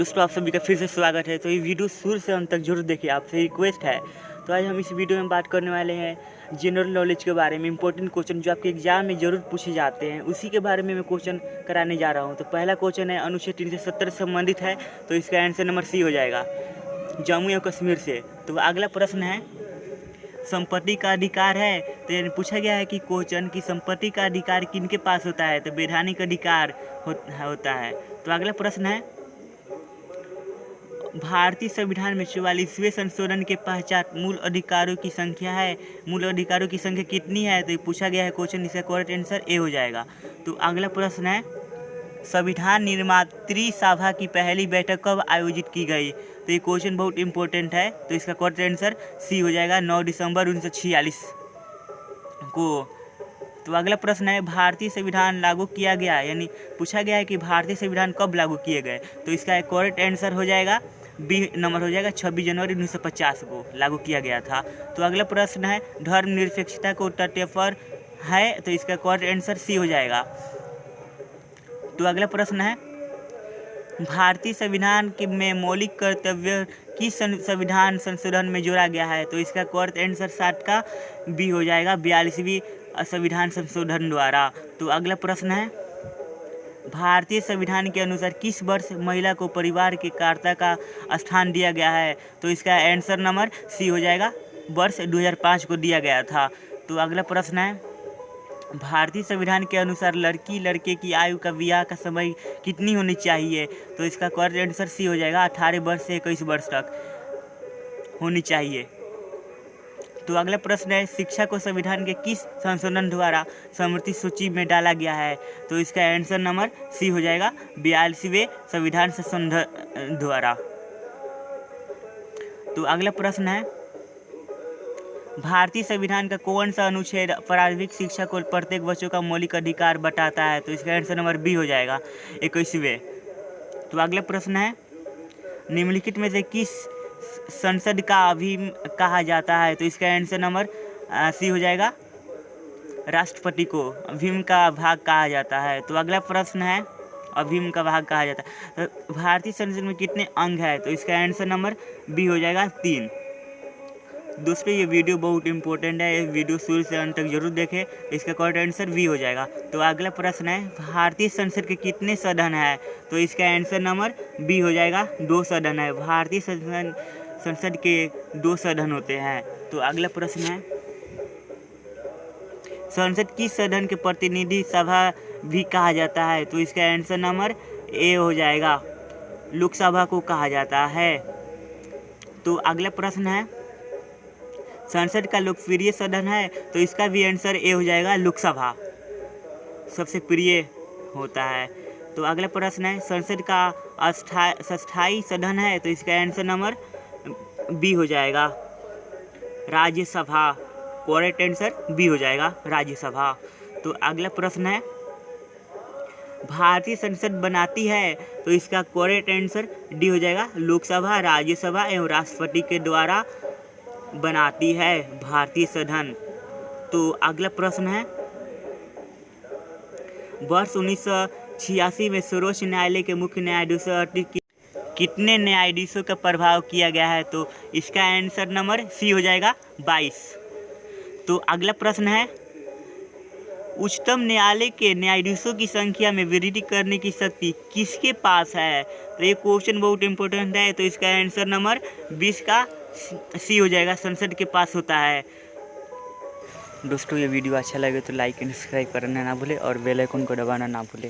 दोस्तों आप सभी का फिर से स्वागत है। तो ये वीडियो शुरू से अंत तक जरूर देखिए, आपसे रिक्वेस्ट है। तो आज हम इस वीडियो में बात करने वाले हैं जनरल नॉलेज के बारे में। इंपॉर्टेंट क्वेश्चन जो आपके एग्जाम में जरूर पूछे जाते हैं, उसी के बारे में मैं क्वेश्चन कराने जा रहा हूँ। तो पहला क्वेश्चन है अनुच्छेद 370 से संबंधित है, तो इसका आंसर नंबर सी हो जाएगा, जम्मू एवं कश्मीर से। तो अगला प्रश्न है संपत्ति का अधिकार है। तो ये पूछा गया है कि क्वेश्चन की संपत्ति का अधिकार किनके पास होता है, तो वैधानिक अधिकार होता है। तो अगला प्रश्न है भारतीय संविधान में 44वें संशोधन के पश्चात मूल अधिकारों की संख्या है, मूल अधिकारों की संख्या कितनी है। तो ये पूछा गया है क्वेश्चन, इसका करेक्ट आंसर ए हो जाएगा। तो अगला प्रश्न है संविधान निर्मात्री सभा की पहली बैठक कब आयोजित की गई। तो ये क्वेश्चन बहुत इंपॉर्टेंट है, तो इसका करेक्ट आंसर सी हो जाएगा, 9 दिसंबर 1946 को। तो अगला प्रश्न है भारतीय संविधान लागू किया गया, यानी पूछा गया है कि भारतीय संविधान कब लागू किए गए। तो इसका करेक्ट आंसर हो जाएगा बी नंबर हो जाएगा, 26 जनवरी 1950 को लागू किया गया था। तो अगला प्रश्न है धर्मनिरपेक्षता को तथ्य पर है। तो इसका करेक्ट आंसर सी हो जाएगा। तो अगला प्रश्न है भारतीय संविधान के में मौलिक कर्तव्य किस संविधान संशोधन में जोड़ा गया है। तो इसका करेक्ट आंसर 7 का बी हो जाएगा, 42वीं संविधान संशोधन द्वारा। तो अगला प्रश्न है भारतीय संविधान के अनुसार किस वर्ष महिला को परिवार के कर्ता का स्थान दिया गया है। तो इसका आंसर नंबर सी हो जाएगा, वर्ष 2005 को दिया गया था। तो अगला प्रश्न है भारतीय संविधान के अनुसार लड़की लड़के की आयु का विवाह का समय कितनी होनी चाहिए। तो इसका करेक्ट आंसर सी हो जाएगा, 18 वर्ष से 21 वर्ष तक होनी चाहिए। तो अगला प्रश्न है शिक्षा को संविधान के किस संशोधन द्वारा समृद्धि सूची में डाला गया है। तो इसका आंसर नंबर सी हो जाएगा, 42वें संविधान संशोधन द्वारा। तो अगला प्रश्न है भारतीय संविधान का कौन सा अनुच्छेद प्रारंभिक शिक्षा को प्रत्येक बच्चों का मौलिक अधिकार बताता है। तो इसका आंसर नंबर बी हो जाएगा, 21वें। तो अगला प्रश्न है निम्नलिखित में से किस संसद का अभिन्न कहा जाता है। तो इसका आंसर नंबर सी हो जाएगा, राष्ट्रपति को अभिन्न का भाग कहा जाता है। तो अगला प्रश्न है अभिन्न का भाग कहा जाता है। तो भारतीय संसद में कितने अंग है। तो इसका आंसर नंबर बी हो जाएगा, 3। दोस्तों ये वीडियो बहुत इंपॉर्टेंट है, ये वीडियो शुरू से अंत तक जरूर देखें। इसका करेक्ट आंसर बी हो जाएगा। तो अगला प्रश्न है भारतीय संसद के कितने सदन है। तो इसका आंसर नंबर बी हो जाएगा, 2 सदन है। भारतीय संसद के 2 सदन होते हैं। तो अगला प्रश्न है संसद किस सदन के प्रतिनिधि सभा भी कहा जाता है। तो इसका आंसर नंबर ए हो जाएगा, लोकसभा को कहा जाता है। तो अगला प्रश्न है संसद का लोकप्रिय सदन है। तो इसका भी आंसर ए हो जाएगा, लोकसभा सबसे प्रिय होता है। तो अगला प्रश्न है संसद का अस्थायी सदन है। तो इसका आंसर नंबर बी हो जाएगा, राज्यसभा। करेक्ट आंसर बी हो जाएगा, राज्यसभा। तो अगला प्रश्न है भारतीय संसद बनाती है। तो इसका करेक्ट आंसर डी हो जाएगा, लोकसभा, राज्यसभा एवं राष्ट्रपति के द्वारा बनाती है भारतीय सदन। तो अगला प्रश्न है वर्ष 1986 में सर्वोच्च न्यायालय के मुख्य न्यायाधीशों कितने न्यायाधीशों का प्रभाव किया गया है। तो इसका आंसर नंबर सी हो जाएगा, 22। तो अगला प्रश्न है उच्चतम न्यायालय के न्यायाधीशों की संख्या में वृद्धि करने की शक्ति किसके पास है। तो ये क्वेश्चन बहुत इंपॉर्टेंट है। तो इसका आंसर नंबर 20 का सी हो जाएगा, संसद के पास होता है। दोस्तों ये वीडियो अच्छा लगे तो लाइक एंड सब्सक्राइब करना ना भूले और बेल आइकन को दबाना ना भूले।